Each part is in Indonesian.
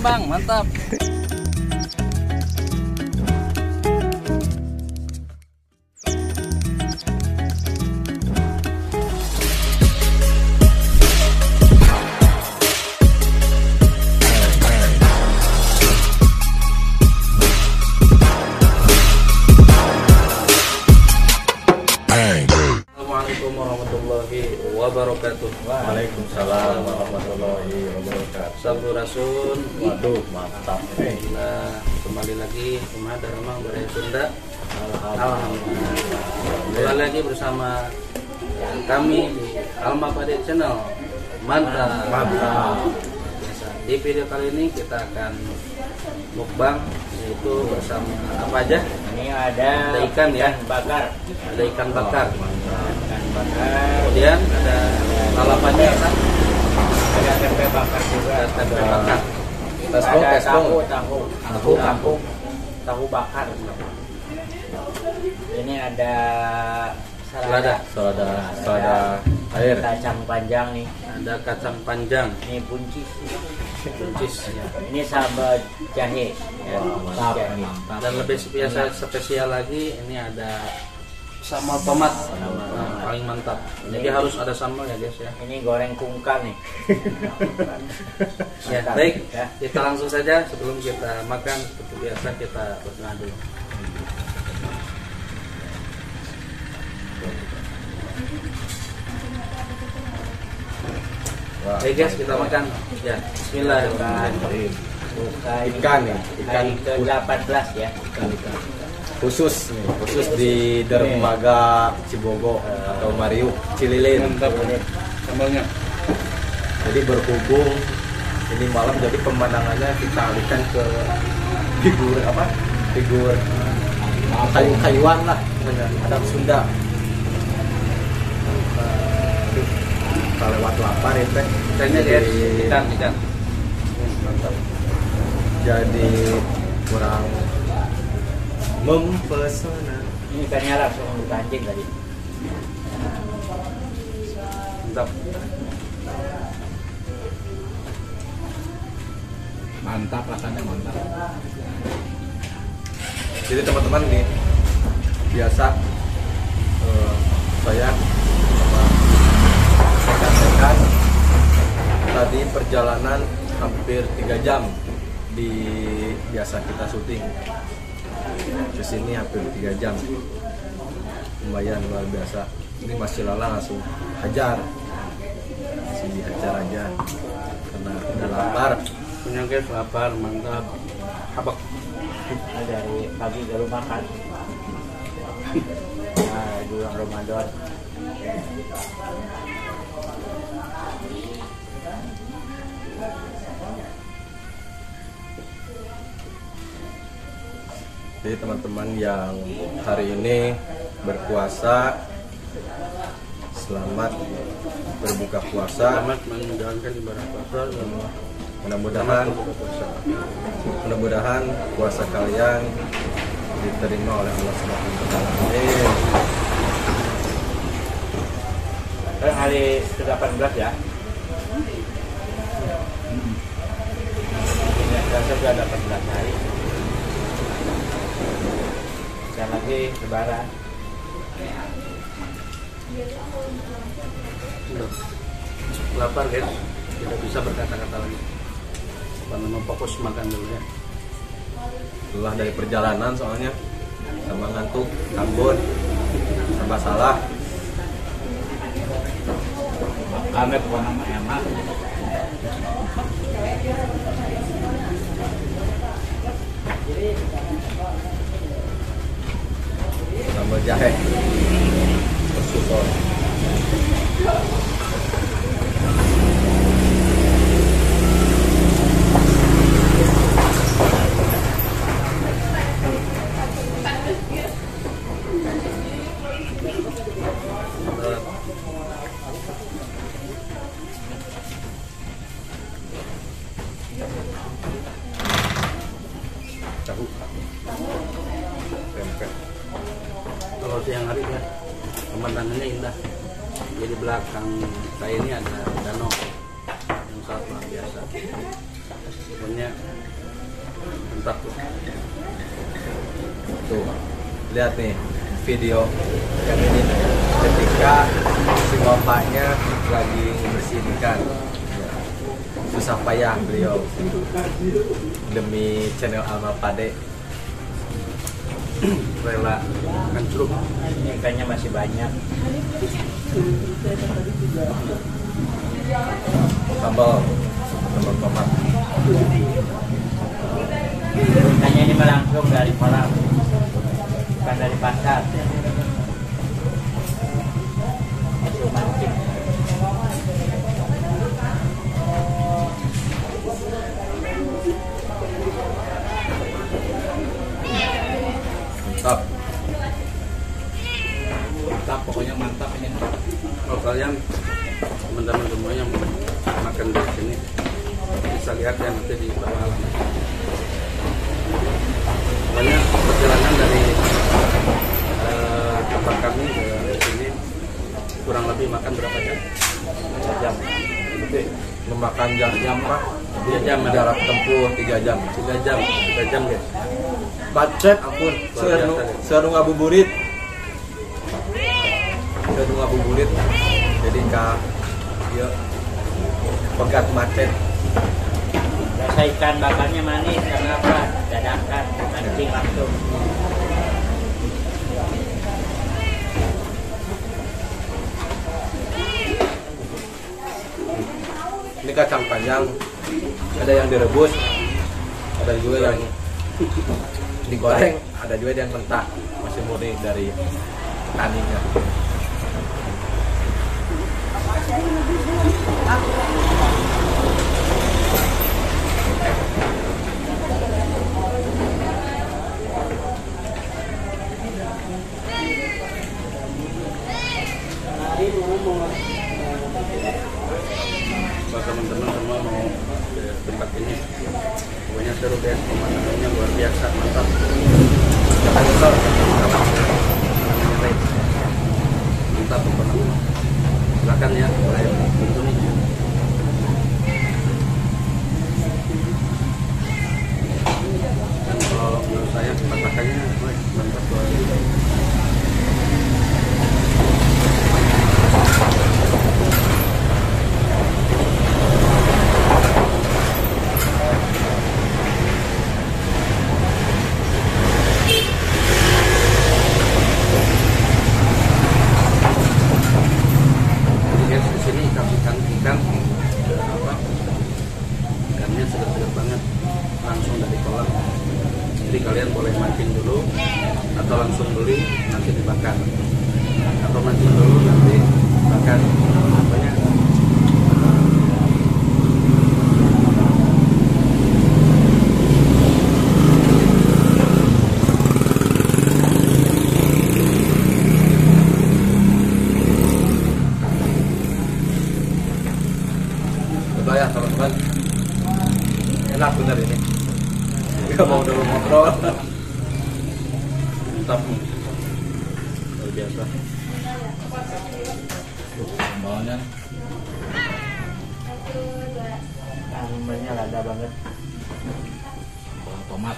Bang, mantap. Assalamualaikum warahmatullahi wabarakatuh. Waalaikumsalam warahmatullahi wabarakatuh. Sabu Rasul. Waduh, mantap. Nah, kembali lagi rumah dari rumah budaya Sunda. Alhamdulillah. Kembali lagi bersama kami di Alma Pade Channel. Mantap. Di video kali ini kita akan mukbang, yaitu bersama apa aja? Ini ada ikan ya, bakar. ada ikan bakar. Ikan bakar. Kemudian ada lalapannya, Ada tempe bakar juga. ada tempe bakar. Ada tahu bakar. Ini ada Selada, air. kacang panjang nih. ada kacang panjang, Ini buncis. buncis, Ini sambal jahe. Ya. Mantap. Jahe. dan lebih spesial lagi ini ada sambal tomat. Nah, paling mantap. Jadi harus ada sambal ya guys ya. Ini goreng kungkang nih. Ya Mantap. baik, Ya. kita langsung saja sebelum kita makan seperti biasa kita berdoa dulu. Oke guys, kita makan. Ya, Bismillahirrahmanirrahim. Buka Ikan nih, ikan hari ke-18 ya. khusus nih, khusus di dermaga Cibogo atau Mariuk Cililin. Mantap. Sambalnya. Jadi berhubung ini malam, jadi pemandangannya kita alihkan ke figur kayu-kayuan lah, adat Sunda. Kita lewat lapar ya teh. Ikannya guys, ikan. Mantap. Jadi kurang mempesona. Ini ikannya langsung dipancing tadi. Mantap. Mantap, rasanya mantap. Jadi teman-teman nih, biasa saya rekan-rekan tadi perjalanan hampir 3 jam di biasa kita syuting. Ke sini hampir 3 jam. Lumayan luar biasa. Ini masih Lala langsung hajar. Masih dihajar aja karena udah lapar. Punya guys, lapar, mantap. Habak. Dari pagi baru makan. Nah, di bulan Ramadan. Jadi teman-teman yang hari ini berpuasa, selamat berbuka puasa. Selamat menjalankan ibadah puasa. Mudah-mudahan puasa kalian diterima oleh Allah SWT. Kan hari ke-18 ya. Ini rasa sudah 18 hari. Dan lagi lebaran. Lapar guys, tidak bisa berkata-kata lagi. Karena fokus makan dulu ya. Lelah dari perjalanan soalnya, sama ngantuk, kabut, sama salah. Kami bukan nama emak. Sambal jahe bersusun. Tahu tempe. Kalau siang hari ya, pemandangannya indah. Jadi belakang saya ini ada danau yang sangat luar biasa. Pokoknya lihat nih video yang ini ketika si bapaknya lagi bersihin ikan. Susah payah beliau demi channel Alma Pade rela hancur. Ikannya masih banyak. sambal tomat. Ikannya ini langsung dari kolam, bukan dari pasar. Hasil mancing. Mantap. Mantap, pokoknya mantap ini. Kalau kalian teman-teman semuanya mau makan di sini bisa lihat ya nanti di bawah halaman. Pokoknya perjalanan dari tempat kami ke sini kurang lebih makan berapa jam? 3 jam. Oke, memakan jam Pak. 3 jam ya? Jarak tempuh 3 jam. 3 jam, 3 jam guys. Bacet ampun, seru ngabuburit. Seru ngabuburit. Jadi ya pegat macet. Rasa ikan bakarnya manis karena apa? Dadakan, mancing langsung. Ini kacang panjang, ada yang direbus, ada juga yang digoreng, ada juga yang mentah, masih murni dari petaninya. Buat teman-teman semua mau ke tempat ini, pokoknya seru deh, pemandangannya luar biasa, mantap. Jangan nyesel. Mantap pokoknya. Silakan ya, boleh kunjungi. Dan kalau menurut saya masakannya mantap banget. Ikannya segar-segar banget, langsung dari kolam. Jadi kalian boleh mancing dulu atau langsung beli nanti dibakar, atau mancing dulu nanti bakar. Pokoknya coba ya teman-teman, enak bener ini. Gak mau dulu ngobrol. mantap, luar biasa. Sambalnya Sambalnya lada banget. sambal tomat.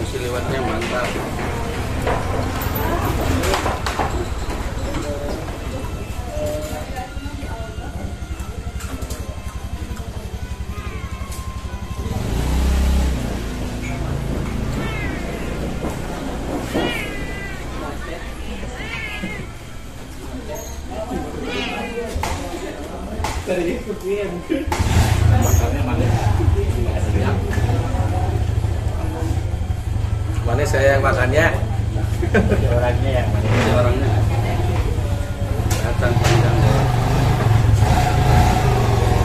Isi liwatnya mantap. Bakarnya manis. Sedap. Mana saya yang makannya? Orangnya yang manis. Ini orangnya kacang panjang,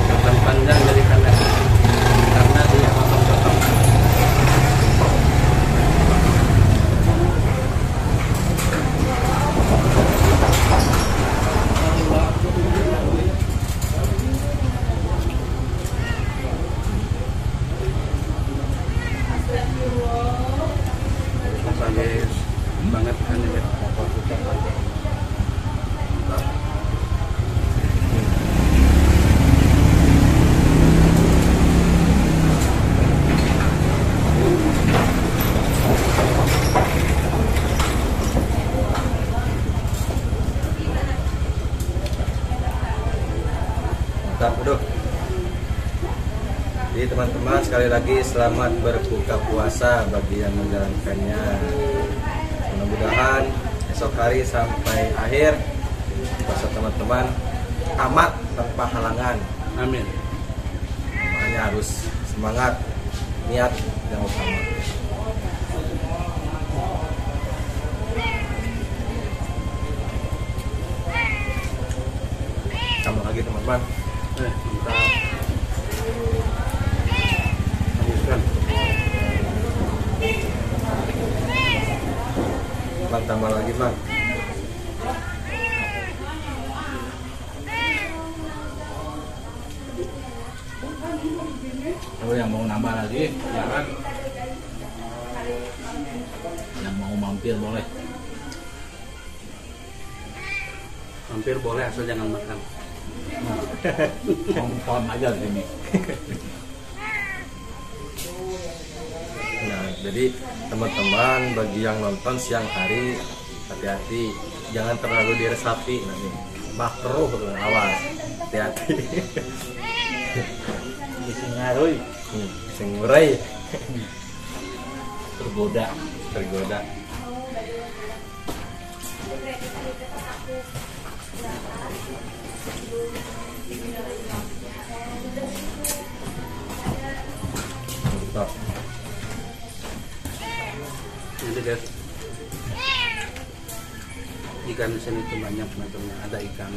kacang panjang dari kanan karena dia potong-potong. Sebagai banget kan ya. Mantap. teman-teman, sekali lagi selamat berbuka puasa bagi yang menjalankannya. Mudah-mudahan esok hari sampai akhir puasa teman-teman tamat tanpa halangan. Amin. Makanya harus semangat, niat yang utama. Tambah lagi teman-teman. Mantap. Habiskan. Bang, tambah lagi bang. Kalau yang mau nambah lagi, ya kan? Yang mau mampir boleh. Hampir boleh asal jangan makan. Nonton aja di sini. Nah, jadi teman-teman bagi yang nonton siang hari hati-hati, jangan terlalu diresapi nanti. Makruh, awas, hati-hati. Bisa ngaruh. Sing ngurai, Tergoda. tergoda. Mantap. Ini guys, ikan di sini tuh banyak macamnya. Ada ikan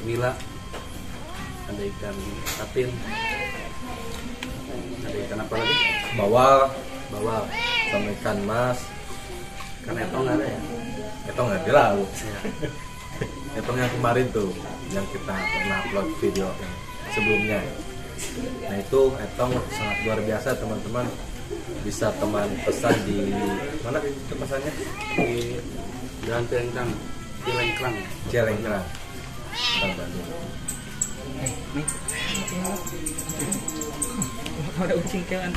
nila, ada ikan tapin, ada ikan apa lagi? Bawal Bawal. sama ikan mas. Ikan etong ada ya? Itu nggak di laut. Ya. Itu yang kemarin tuh yang kita pernah upload video yang sebelumnya. Nah itu etong sangat luar biasa teman-teman. Bisa teman pesan di mana itu pesannya? Di Jalan Cilengkrang, Cilengkrang. Cilengkrang, Kota Bandung. Ada ucing kelan.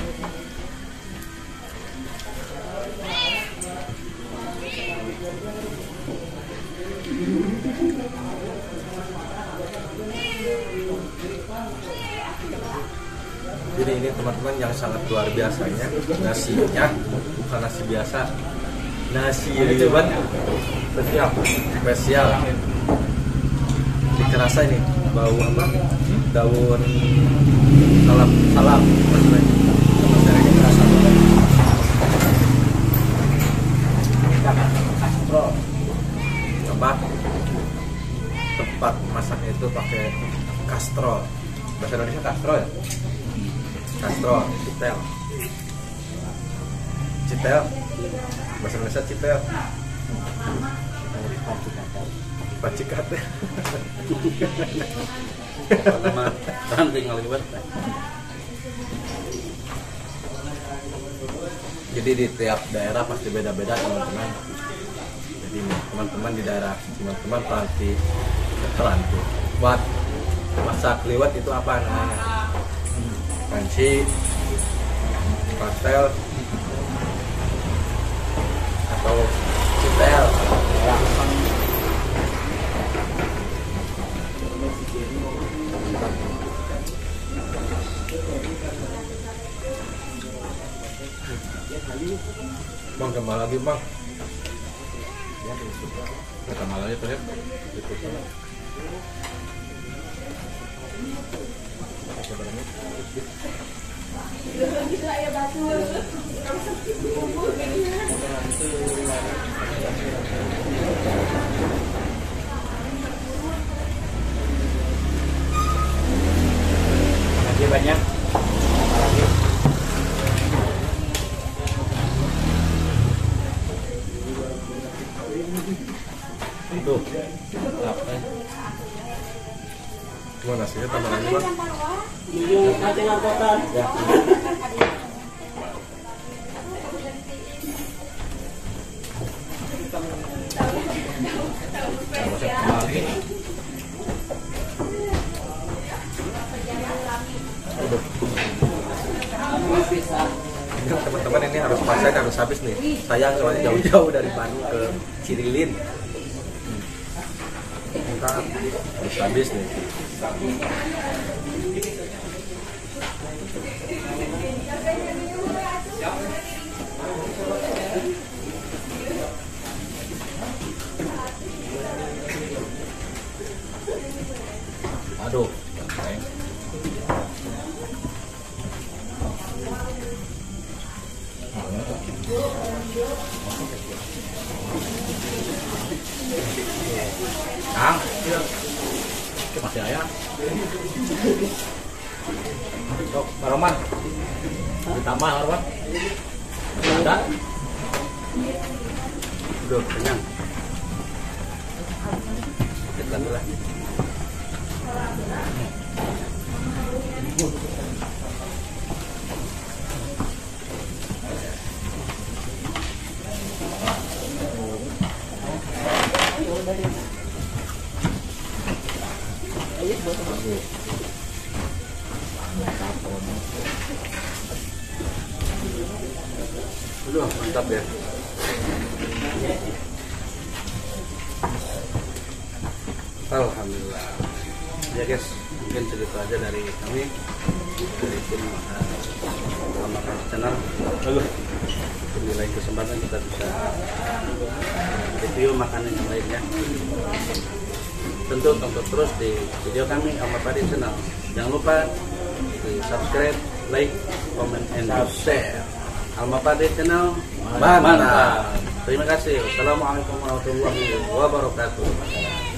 Jadi ini teman-teman yang sangat luar biasanya, nasinya bukan nasi biasa, nasi liwet spesial. Dikerasa ini bau apa? Daun salap coba tempat masaknya itu pakai kastrol. Bahasa Indonesia kastrol ya? Kastrol, citel. Citel. Bahasa Indonesia citel. Pacikat. Nama ranting ngaliwat. Jadi di tiap daerah pasti beda-beda teman-teman. Jadi nih, teman-teman di daerah teman-teman pelanti buat masak liwet itu apa namanya? Panci, pastel, atau citel. Bang, tambah lagi bang. Kita malah itu ya. Masih banyak. Tuh. Apa? Cuma nasinya tambah lagi bang. Ya. Teman-teman ini harus pasen, harus habis nih. Sayang soalnya jauh-jauh dari Bandung ke Cirilin. Kita harus habis nih. Aduh. Kang, masih ayam. Sok, Pak Roman. Ditambah, Pak Roman. Masih ada. Udah kenyang. Sedikit lagi lah. Aduh, mantap ya. Alhamdulillah. Ya guys, mungkin segitu aja dari kami, dari tim Alma Padi Channel. Mungkin di lain kesempatan kita bisa review makanan yang lainnya. Tentu tonton terus di video kami Alma Padi Channel. Jangan lupa di subscribe, like, comment, and share. Alma Padi Channel. Mantap. Terima kasih. Wassalamualaikum warahmatullahi wabarakatuh.